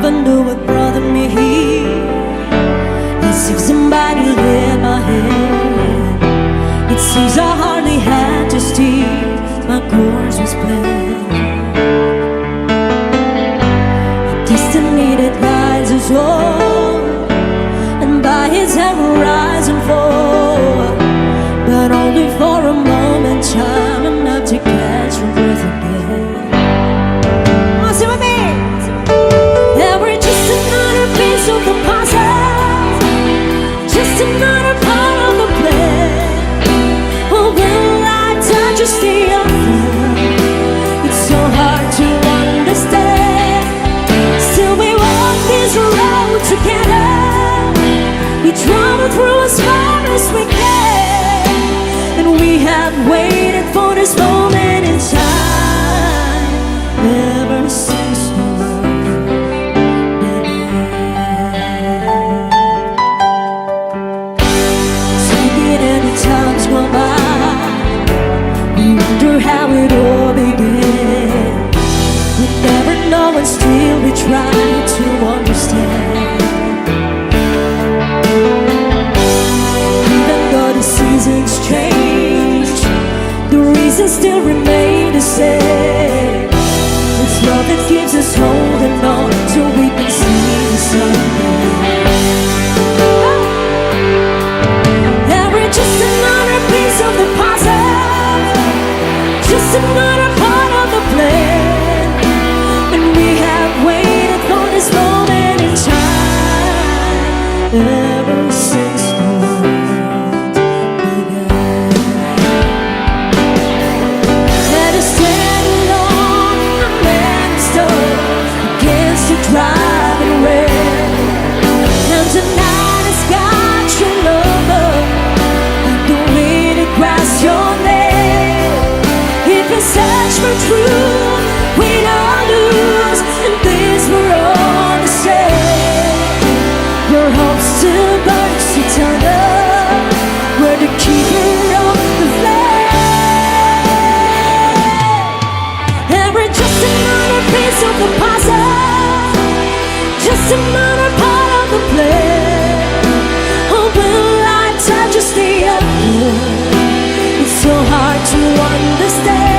never knew what brought me here. As if somebody lit my head. It seems I hardly had to steer. My course was planned. A destiny that lies us all, and by His hand will rise and fall, but only for a moment, time enough to catch your breath again. Oh, sing with me. Yeah, we're just another piece of the puzzle, just another part of the plan. Oh, will I touch or stay up? It's so hard to understand. Still we walk this road together. We travel through as far as we can, and we have waited for this moment in time ever since the world began. Taking any times go by, we wonder how it all began. We never know, and still we try to understand. Even though the seasons change, the reasons still remain the same. It's love that keeps us holding on till we can see the sun. And we're just another piece of the puzzle, just another part of the plan. And we have waited for this moment in time ever since the world began. Let us stand alone and stone against the driving rain. And tonight has got your number. I don't really grasp your name. If we search for truth, we don't lose, and this we're all the same. Your hope still burns eternal. We're the keeper of the flame. And we're just another piece of the puzzle, just another part of the plan. Oh, will I touch or stay up? It's so hard to understand.